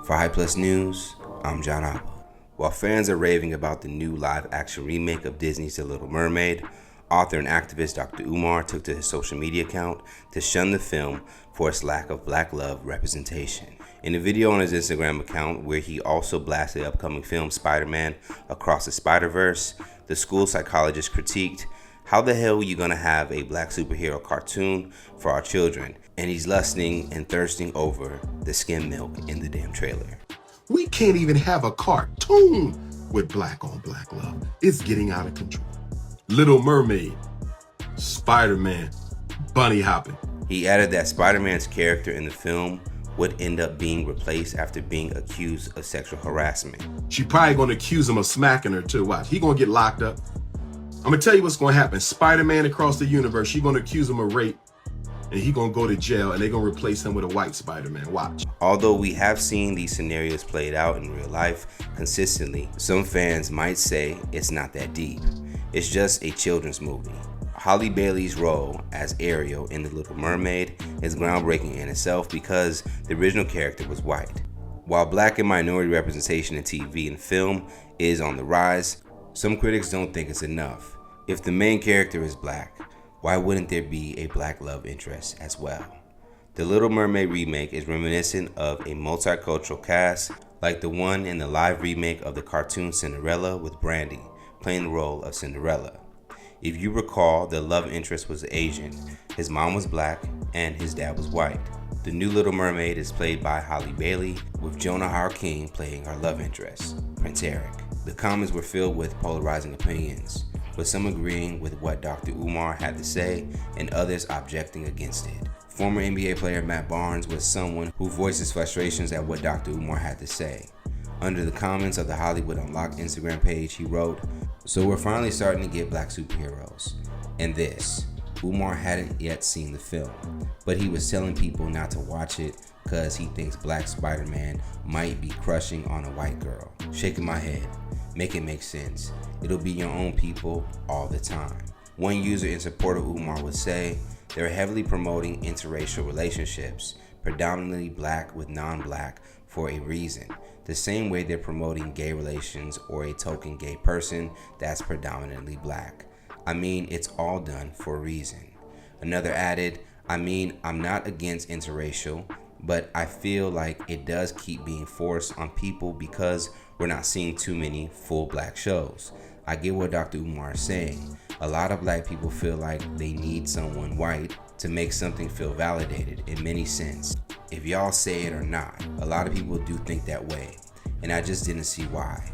For Hype Plus News, I'm John Apple. While fans are raving about the new live-action remake of Disney's The Little Mermaid, author and activist Dr. Umar took to his social media account to shun the film for its lack of black love representation. In a video on his Instagram account, where he also blasted the upcoming film Spider-Man Across the Spider-Verse, the school psychologist critiqued, "How the hell are you gonna have a black superhero cartoon for our children?" And he's lusting and thirsting over the skim milk in the damn trailer. We can't even have a cartoon with black on black love. It's getting out of control. Little Mermaid, Spider-Man, bunny hopping. He added that Spider-Man's character in the film would end up being replaced after being accused of sexual harassment. She probably gonna accuse him of smacking her too. Watch, he gonna get locked up. I'm gonna tell you what's gonna happen. Spider-Man across the universe, she gonna accuse him of rape, and he gonna go to jail, and they gonna replace him with a white Spider-Man. Watch. Although we have seen these scenarios played out in real life consistently, some fans might say it's not that deep. It's just a children's movie. Halle Bailey's role as Ariel in The Little Mermaid is groundbreaking in itself because the original character was white. While black and minority representation in TV and film is on the rise, some critics don't think it's enough. If the main character is black, why wouldn't there be a black love interest as well? The Little Mermaid remake is reminiscent of a multicultural cast like the one in the live remake of the cartoon Cinderella, with Brandy playing the role of Cinderella. If you recall, the love interest was Asian, his mom was black, and his dad was white. The new Little Mermaid is played by Halle Bailey, with Jonah Harkin playing her love interest, Prince Eric. The comments were filled with polarizing opinions, with some agreeing with what Dr. Umar had to say and others objecting against it. Former NBA player Matt Barnes was someone who voiced his frustrations at what Dr. Umar had to say. Under the comments of the Hollywood Unlocked Instagram page, he wrote, "So we're finally starting to get black superheroes. And this, Umar hadn't yet seen the film, but he was telling people not to watch it because he thinks black Spider-Man might be crushing on a white girl. Shaking my head. Make it make sense. It'll be your own people all the time." One user in support of Umar would say, "They're heavily promoting interracial relationships, predominantly black with non-black, for a reason. The same way they're promoting gay relations or a token gay person that's predominantly black. I mean, it's all done for a reason." Another added, I'm not against interracial, but I feel like it does keep being forced on people because we're not seeing too many full black shows. I get what Dr. Umar is saying. A lot of black people feel like they need someone white to make something feel validated in many sense. If y'all say it or not, a lot of people do think that way, and I just didn't see why.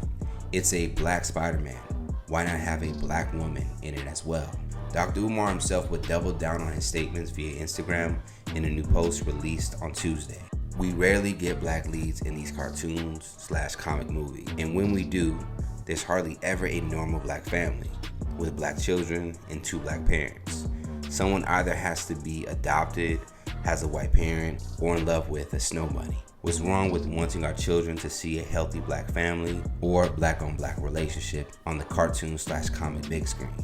It's a black Spider-Man. Why not have a black woman in it as well? Dr. Umar himself would double down on his statements via Instagram in a new post released on Tuesday. "We rarely get black leads in these cartoons/comic movies, and when we do, there's hardly ever a normal black family with black children and two black parents. Someone either has to be adopted, has a white parent, or in love with a snow bunny. What's wrong with wanting our children to see a healthy black family or black on black relationship on the cartoon/comic big screen?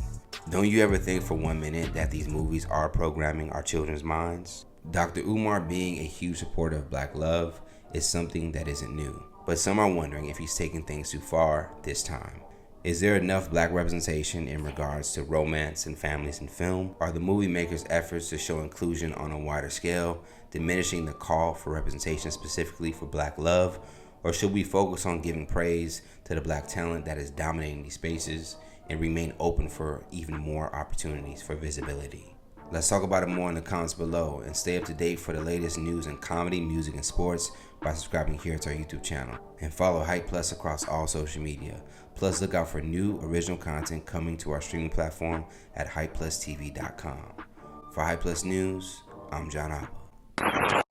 Don't you ever think for 1 minute that these movies are programming our children's minds?" Dr. Umar being a huge supporter of black love is something that isn't new, but some are wondering if he's taking things too far this time. Is there enough black representation in regards to romance and families in film? Are the movie makers' efforts to show inclusion on a wider scale diminishing the call for representation specifically for black love? Or should we focus on giving praise to the black talent that is dominating these spaces and remain open for even more opportunities for visibility? Let's talk about it more in the comments below, and stay up to date for the latest news in comedy, music, and sports by subscribing here to our YouTube channel. And follow Hype Plus across all social media. Plus, look out for new original content coming to our streaming platform at hypeplustv.com. For Hype Plus News, I'm John Apple.